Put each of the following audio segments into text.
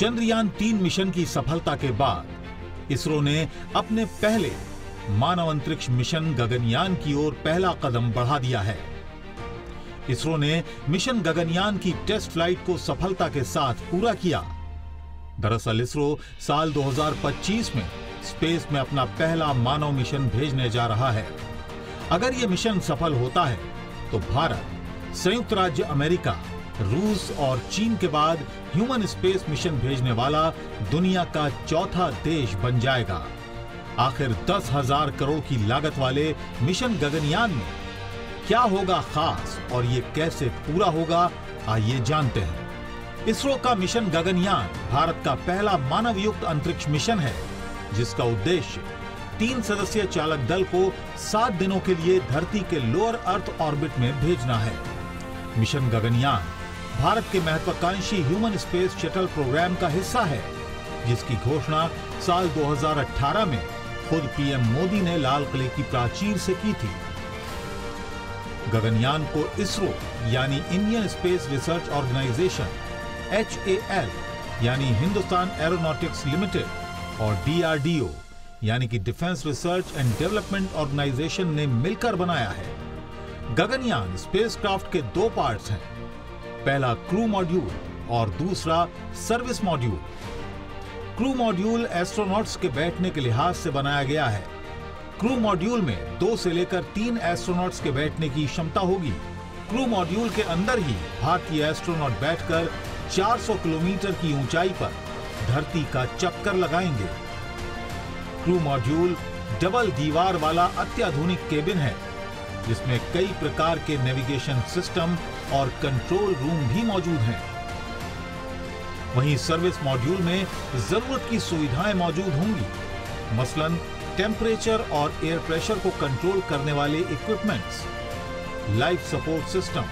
Chandrayaan-3 mission की सफलता के बाद इसरो ने अपने पहले मानव अंतरिक्ष मिशन गगनयान की ओर पहला कदम बढ़ा दिया है। इसरो ने मिशन गगनयान की टेस्ट फ्लाइट को सफलता के साथ पूरा किया। दरअसल इसरो साल 2025 में स्पेस में अपना पहला मानव मिशन भेजने जा रहा है। अगर यह मिशन सफल होता है तो भारत, संयुक्त राज्य अमेरिका, रूस और चीन के बाद ह्यूमन स्पेस मिशन भेजने वाला दुनिया का चौथा देश बन जाएगा। आखिर 10,000 करोड़ की लागत वाले मिशन गगनयान में क्या होगा खास और ये कैसे पूरा होगा, आइए जानते हैं। इसरो का मिशन गगनयान भारत का पहला मानवयुक्त अंतरिक्ष मिशन है, जिसका उद्देश्य 3 सदस्यीय चालक दल को 7 दिनों के लिए धरती के लोअर अर्थ ऑर्बिट में भेजना है। मिशन गगनयान भारत के महत्वाकांक्षी ह्यूमन स्पेस शटल प्रोग्राम का हिस्सा है, जिसकी घोषणा साल 2018 में खुद पीएम मोदी ने लाल किले की प्राचीर से की थी। गगनयान को इसरो यानी Indian space research organisation, HAL यानी हिंदुस्तान एरोनॉटिक्स लिमिटेड और DRDO यानी कि defence research and development organisation ने मिलकर बनाया है। गगनयान स्पेसक्राफ्ट के 2 पार्ट्स हैं, पहला क्रू मॉड्यूल और दूसरा service module. Crew module astronauts के बैठने के लिहाज से बनाया गया है। क्रू मॉड्यूल में 2 से लेकर 3 एस्ट्रोनॉट्स के बैठने की क्षमता होगी। क्रू मॉड्यूल के अंदर ही भारतीय एस्ट्रोनॉट बैठकर 400 किलोमीटर की ऊंचाई पर धरती का चक्कर लगाएंगे। क्रू मॉड्यूल डबल दीवार वाला अत्याधुनिक केबिन है, जिसमें कई प्रकार के नेविगेशन सिस्टम और कंट्रोल रूम भी मौजूद हैं। वहीं सर्विस मॉड्यूल में जरूरत की सुविधाएं मौजूद होंगी, मसलन टेम्परेचर और एयर प्रेशर को कंट्रोल करने वाले equipments, life support system,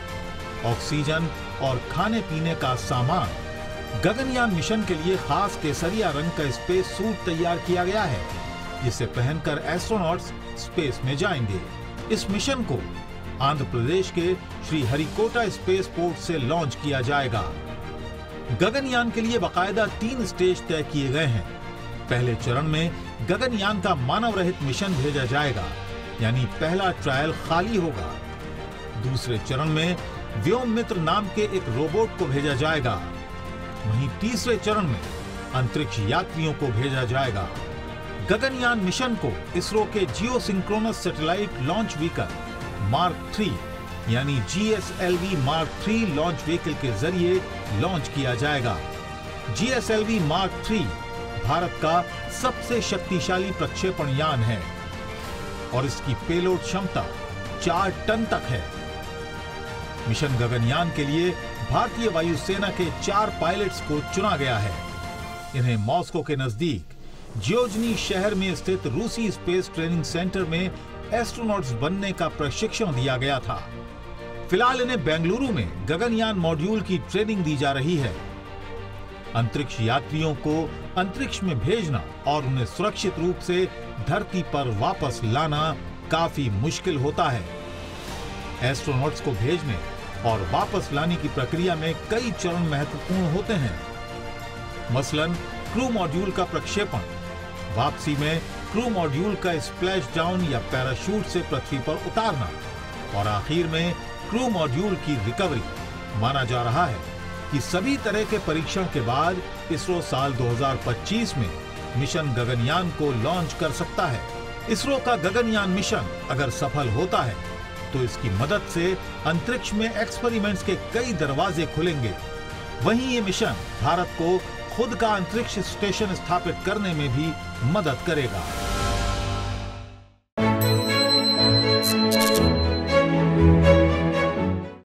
oxygen और खाने पीने का सामान। गगनयान मिशन के लिए खास केसरिया रंग का स्पेस सूट तैयार किया गया है, जिसे पहनकर एस्ट्रोनॉट्स स्पेस में जाएंगे। इस मिशन को आंध्र प्रदेश के श्रीहरिकोटा स्पेस पोर्ट से लॉन्च किया जाएगा। गगनयान के लिए बाकायदा 3 स्टेज तय किए गए हैं। पहले चरण में गगनयान का मानव रहित मिशन भेजा जाएगा, यानी पहला ट्रायल खाली होगा। दूसरे चरण में व्योम मित्र नाम के एक रोबोट को भेजा जाएगा। वहीं तीसरे चरण में अंतरिक्ष यात्रियों को भेजा जाएगा। गगनयान मिशन को इसरो के geosynchronous satellite launch vehicle mark 3 यानी GSLV मार्क 3 लॉन्च व्हीकल के जरिए लॉन्च किया जाएगा। GSLV मार्क 3 भारत का सबसे शक्तिशाली प्रक्षेपण यान है और इसकी पेलोड क्षमता 4 टन तक है। मिशन गगनयान के लिए भारतीय वायुसेना के 4 पायलट्स को चुना गया है। इन्हें मॉस्को के नजदीक जियोजनी शहर में स्थित रूसी स्पेस ट्रेनिंग सेंटर में एस्ट्रोनॉट्स बनने का प्रशिक्षण दिया गया था। फिलहाल इन्हें बेंगलुरु में गगनयान मॉड्यूल की ट्रेनिंग दी जा रही है। अंतरिक्ष यात्रियों को अंतरिक्ष में भेजना और उन्हें सुरक्षित रूप से धरती पर वापस लाना काफी मुश्किल होता है। एस्ट्रोनॉट्स को भेजने और वापस लाने की प्रक्रिया में कई चरण महत्वपूर्ण होते हैं, मसलन क्रू मॉड्यूल का प्रक्षेपण, वापसी में क्रू मॉड्यूल का स्प्लैश डाउन या पैराशूट से पृथ्वी पर उतारना और आखिर में क्रू मॉड्यूल की रिकवरी। माना जा रहा है कि सभी तरह के परीक्षण के बाद इसरो साल 2025 में मिशन गगनयान को लॉन्च कर सकता है। इसरो का गगनयान मिशन अगर सफल होता है तो इसकी मदद से अंतरिक्ष में एक्सपेरिमेंट्स के कई दरवाजे खुलेंगे। वहीं ये मिशन भारत को खुद का अंतरिक्ष स्टेशन स्थापित करने में भी मदद करेगा।